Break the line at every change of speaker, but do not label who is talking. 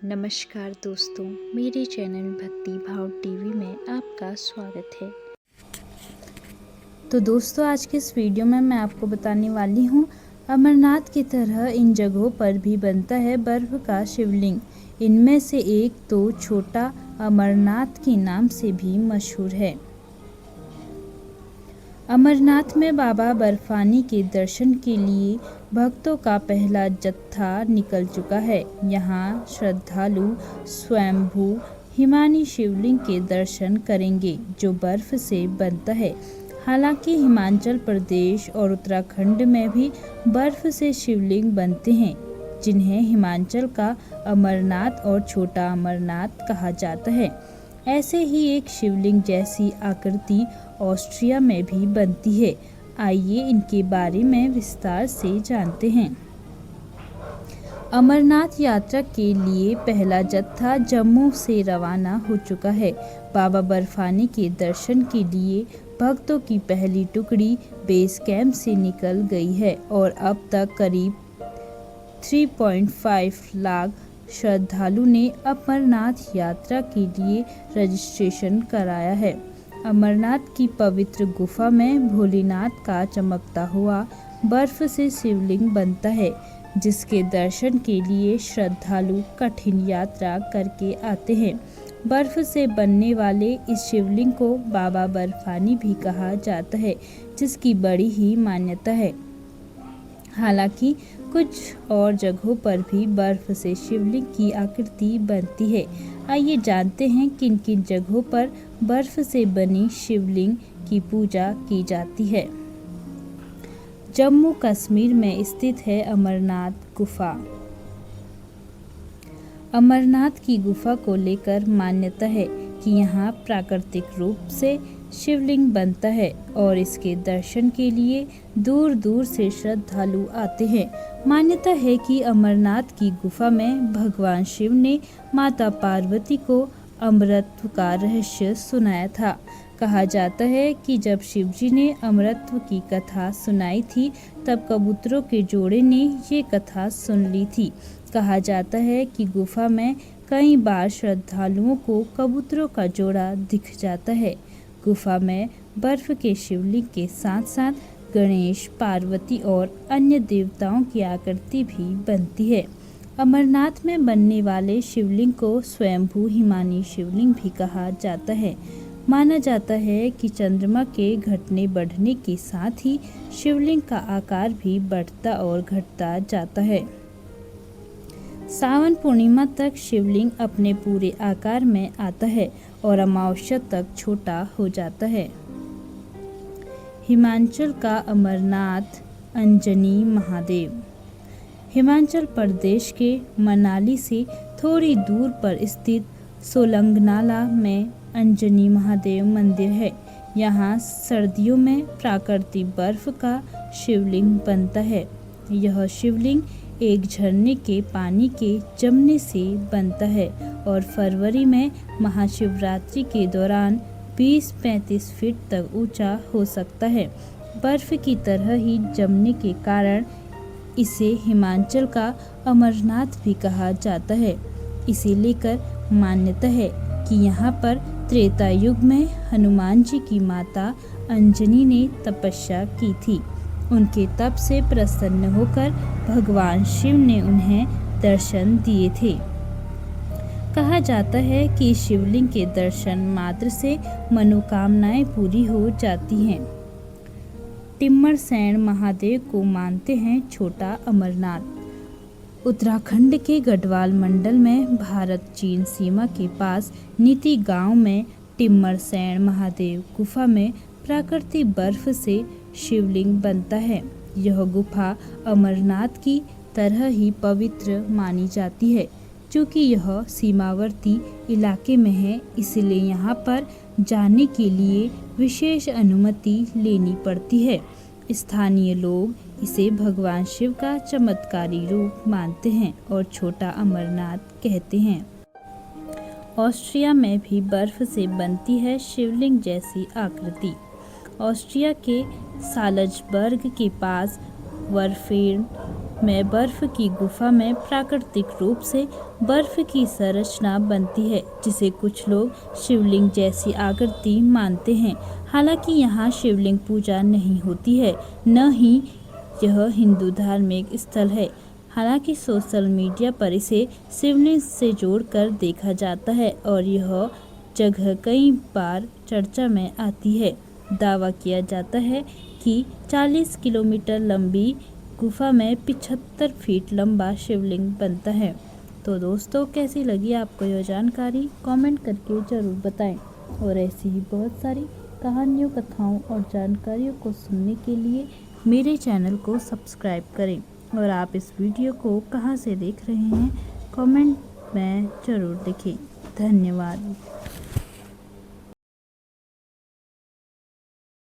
नमस्कार दोस्तों, मेरे चैनल भक्ति भाव टीवी में आपका स्वागत है। तो दोस्तों, आज के इस वीडियो में मैं आपको बताने वाली हूँ, अमरनाथ की तरह इन जगहों पर भी बनता है बर्फ का शिवलिंग। इनमें से एक तो छोटा अमरनाथ के नाम से भी मशहूर है। अमरनाथ में बाबा बर्फानी के दर्शन के लिए भक्तों का पहला जत्था निकल चुका है। यहाँ श्रद्धालु स्वयंभू हिमानी शिवलिंग के दर्शन करेंगे, जो बर्फ से बनता है। हालांकि हिमाचल प्रदेश और उत्तराखंड में भी बर्फ से शिवलिंग बनते हैं, जिन्हें हिमाचल का अमरनाथ और छोटा अमरनाथ कहा जाता है। ऐसे ही एक शिवलिंग जैसी आकृति ऑस्ट्रिया में भी बनती है। आइए इनके बारे में विस्तार से जानते हैं। अमरनाथ यात्रा के लिए पहला जत्था जम्मू से रवाना हो चुका है। बाबा बर्फानी के दर्शन के लिए भक्तों की पहली टुकड़ी बेस कैंप से निकल गई है और अब तक करीब 3.5 लाख श्रद्धालु ने अमरनाथ यात्रा के लिए रजिस्ट्रेशन कराया है। अमरनाथ की पवित्र गुफा में भोलेनाथ का चमकता हुआ बर्फ से शिवलिंग बनता है, जिसके दर्शन के लिए श्रद्धालु कठिन यात्रा करके आते हैं। बर्फ से बनने वाले इस शिवलिंग को बाबा बर्फानी भी कहा जाता है, जिसकी बड़ी ही मान्यता है। हालांकि कुछ और जगहों पर भी बर्फ से शिवलिंग की आकृति बनती है। आइए जानते हैं किन किन जगहों पर बर्फ से बनी शिवलिंग की पूजा की जाती है। जम्मू कश्मीर में स्थित है अमरनाथ गुफा। अमरनाथ की गुफा को लेकर मान्यता है कि यहाँ प्राकृतिक रूप से शिवलिंग बनता है और इसके दर्शन के लिए दूर दूर से श्रद्धालु आते हैं। मान्यता है कि अमरनाथ की गुफा में भगवान शिव ने माता पार्वती को अमरत्व का रहस्य सुनाया था। कहा जाता है कि जब शिवजी ने अमरत्व की कथा सुनाई थी, तब कबूतरों के जोड़े ने ये कथा सुन ली थी। कहा जाता है कि गुफा में कई बार श्रद्धालुओं को कबूतरों का जोड़ा दिख जाता है। गुफा में बर्फ के शिवलिंग के साथ साथ गणेश, पार्वती और अन्य देवताओं की आकृति भी बनती है। अमरनाथ में बनने वाले शिवलिंग को स्वयंभू हिमानी शिवलिंग भी कहा जाता है। माना जाता है कि चंद्रमा के घटने बढ़ने के साथ ही शिवलिंग का आकार भी बढ़ता और घटता जाता है। सावन पूर्णिमा तक शिवलिंग अपने पूरे आकार में आता है और अमावस्या तक छोटा हो जाता है। हिमाचल का अमरनाथ अंजनी महादेव। हिमाचल प्रदेश के मनाली से थोड़ी दूर पर स्थित सोलंगनाला में अंजनी महादेव मंदिर है। यहाँ सर्दियों में प्राकृतिक बर्फ का शिवलिंग बनता है। यह शिवलिंग एक झरने के पानी के जमने से बनता है और फरवरी में महाशिवरात्रि के दौरान 20-35 फीट तक ऊंचा हो सकता है। बर्फ की तरह ही जमने के कारण इसे हिमाचल का अमरनाथ भी कहा जाता है। इसे लेकर मान्यता है कि यहाँ पर त्रेता युग में हनुमान जी की माता अंजनी ने तपस्या की थी। उनके तप से प्रसन्न होकर भगवान शिव ने उन्हें दर्शन दिए थे। कहा जाता है कि शिवलिंग के दर्शन मात्र से मनोकामनाएं पूरी हो जाती हैं। टिम्मरसैन महादेव को मानते हैं छोटा अमरनाथ। उत्तराखंड के गढ़वाल मंडल में भारत चीन सीमा के पास नीति गांव में टिम्मरसैन महादेव गुफा में प्राकृतिक बर्फ से शिवलिंग बनता है। यह गुफा अमरनाथ की तरह ही पवित्र मानी जाती है। क्योंकि यह सीमावर्ती इलाके में है, इसलिए यहाँ पर जाने के लिए विशेष अनुमति लेनी पड़ती है। स्थानीय लोग इसे भगवान शिव का चमत्कारी रूप मानते हैं और छोटा अमरनाथ कहते हैं। ऑस्ट्रिया में भी बर्फ से बनती है शिवलिंग जैसी आकृति। ऑस्ट्रिया के साल्ज़बर्ग के पास वर्फेन में बर्फ की गुफा में प्राकृतिक रूप से बर्फ की संरचना बनती है, जिसे कुछ लोग शिवलिंग जैसी आकृति मानते हैं। हालांकि यहाँ शिवलिंग पूजा नहीं होती है, न ही यह हिंदू धार्मिक स्थल है। हालांकि सोशल मीडिया पर इसे शिवलिंग से जोड़कर देखा जाता है और यह जगह कई बार चर्चा में आती है। दावा किया जाता है कि 40 किलोमीटर लंबी गुफा में 75 फीट लंबा शिवलिंग बनता है। तो दोस्तों, कैसी लगी आपको यह जानकारी? कमेंट करके ज़रूर बताएं और ऐसी ही बहुत सारी कहानियों, कथाओं और जानकारियों को सुनने के लिए मेरे चैनल को सब्सक्राइब करें। और आप इस वीडियो को कहां से देख रहे हैं, कमेंट में ज़रूर लिखें। धन्यवाद।